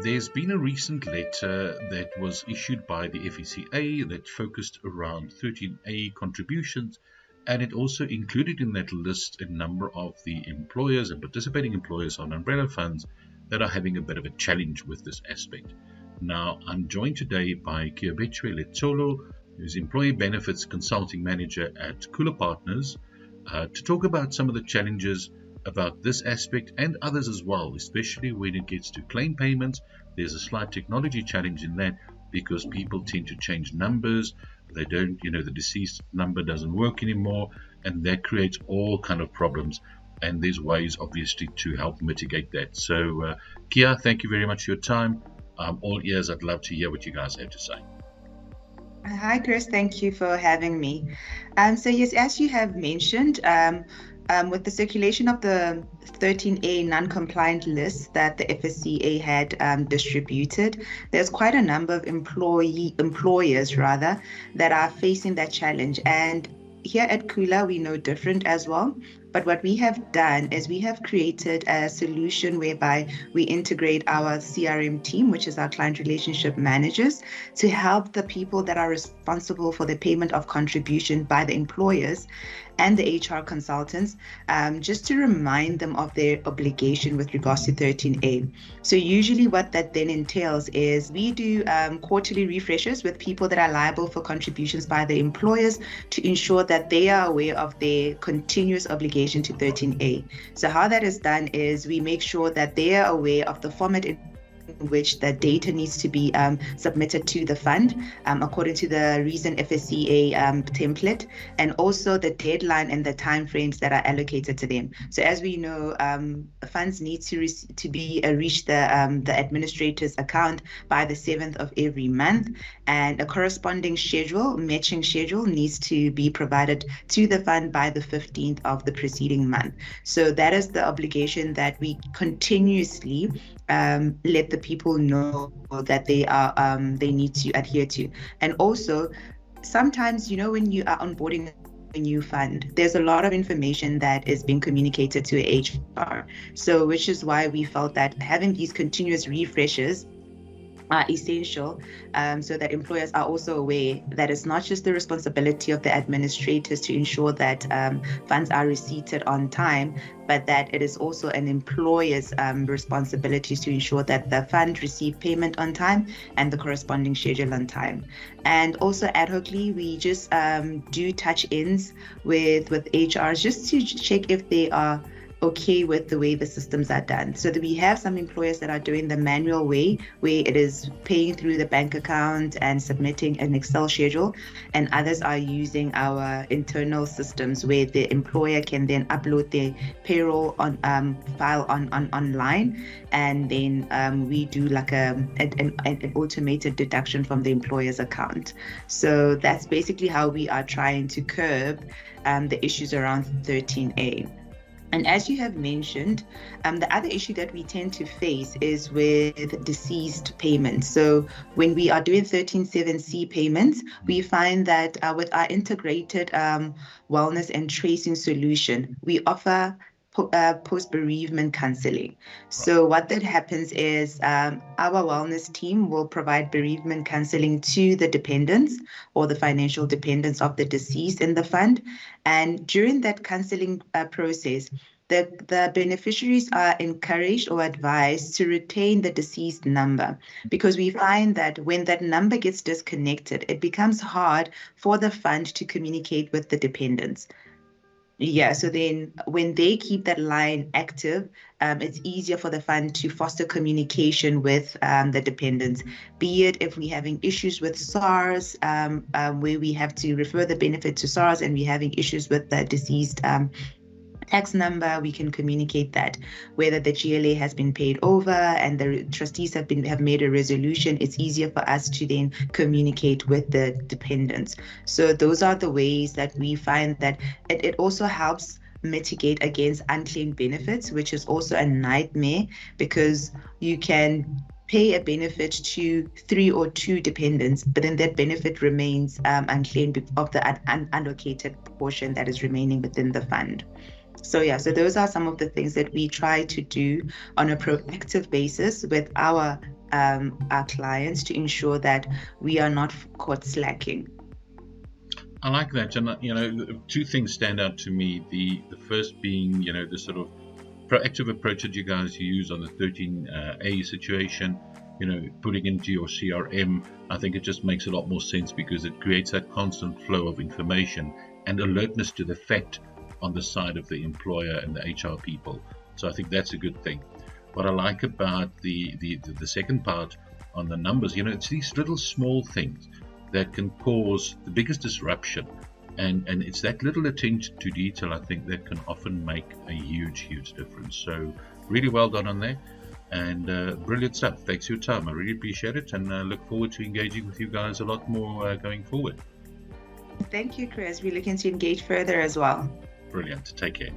There's been a recent letter that was issued by the FECA that focused around 13A contributions, and it also included in that list a number of the employers and participating employers on umbrella funds that are having a bit of a challenge with this aspect. Now, I'm joined today by Keabetswe Letsholo, who's Employee Benefits Consulting Manager at Kula Partners, to talk about some of the challenges about this aspect and others as well, especially when it gets to claim payments. There's a slight technology challenge in that because people tend to change numbers. They don't, the deceased number doesn't work anymore, and that creates all kind of problems. And there's ways, obviously, to help mitigate that. So, Kia, thank you very much for your time. All ears. I'd love to hear what you guys have to say. Hi, Chris. Thank you for having me. So yes, as you have mentioned, with the circulation of the 13A non-compliant list that the FSCA had distributed, there's quite a number of employers that are facing that challenge. And here at Kula, we know different as well. But what we have done is we have created a solution whereby we integrate our CRM team, which is our client relationship managers, to help the people that are responsible for the payment of contribution by the employers and the HR consultants, just to remind them of their obligation with regards to 13A. So usually what that then entails is we do quarterly refreshers with people that are liable for contributions by the employers to ensure that they are aware of their continuous obligation to 13A. So how that is done is we make sure that they are aware of the format in which the data needs to be submitted to the fund according to the recent FSCA template, and also the deadline and the timeframes that are allocated to them. So as we know, funds need to reach the administrator's account by the 7th of every month, and a corresponding matching schedule needs to be provided to the fund by the 15th of the preceding month. So that is the obligation that we continuously let the people know that they need to adhere to. And also, sometimes, when you are onboarding a new fund, there's a lot of information that is being communicated to HR. So which is why we felt that having these continuous refreshes are essential, so that employers are also aware that it's not just the responsibility of the administrators to ensure that funds are receipted on time, but that it is also an employer's responsibility to ensure that the fund receive payment on time and the corresponding schedule on time. And also ad hocly, we just do touch-ins with HRs just to check if they are okay with the way the systems are done. So that we have some employers that are doing the manual way, where it is paying through the bank account and submitting an Excel schedule, and others are using our internal systems where the employer can then upload their payroll on file online, and then we do like an automated deduction from the employer's account. So that's basically how we are trying to curb the issues around 13A. And as you have mentioned, the other issue that we tend to face is with deceased payments. So when we are doing 13.7C payments, we find that with our integrated wellness and tracing solution, we offer post-bereavement counseling. So what that happens is our wellness team will provide bereavement counseling to the dependents or the financial dependents of the deceased in the fund. And during that counseling process, the beneficiaries are encouraged or advised to retain the deceased number, because we find that when that number gets disconnected, it becomes hard for the fund to communicate with the dependents. Yeah, so then when they keep that line active, it's easier for the fund to foster communication with the dependents, be it if we're having issues with SARS, where we have to refer the benefit to SARS, and we're having issues with the deceased tax number, we can communicate that. Whether the GLA has been paid over and the trustees have made a resolution, it's easier for us to then communicate with the dependents. So those are the ways that we find that it also helps mitigate against unclaimed benefits, which is also a nightmare, because you can pay a benefit to 3 or 2 dependents, but then that benefit remains unclaimed of the unallocated portion that is remaining within the fund. So yeah, so those are some of the things that we try to do on a proactive basis with our our clients to ensure that we are not caught slacking. I like that, and two things stand out to me. The first being, the sort of proactive approach that you guys use on the 13A situation. Putting into your CRM, I think it just makes a lot more sense because it creates that constant flow of information and alertness to the fact on the side of the employer and the HR people. So I think that's a good thing. What I like about the second part on the numbers, it's these little small things that can cause the biggest disruption. And it's that little attention to detail, I think, that can often make a huge difference. So really well done on that. And brilliant stuff. Thanks for your time. I really appreciate it, and look forward to engaging with you guys a lot more going forward. Thank you, Chris. We're looking to engage further as well. Brilliant. Take care.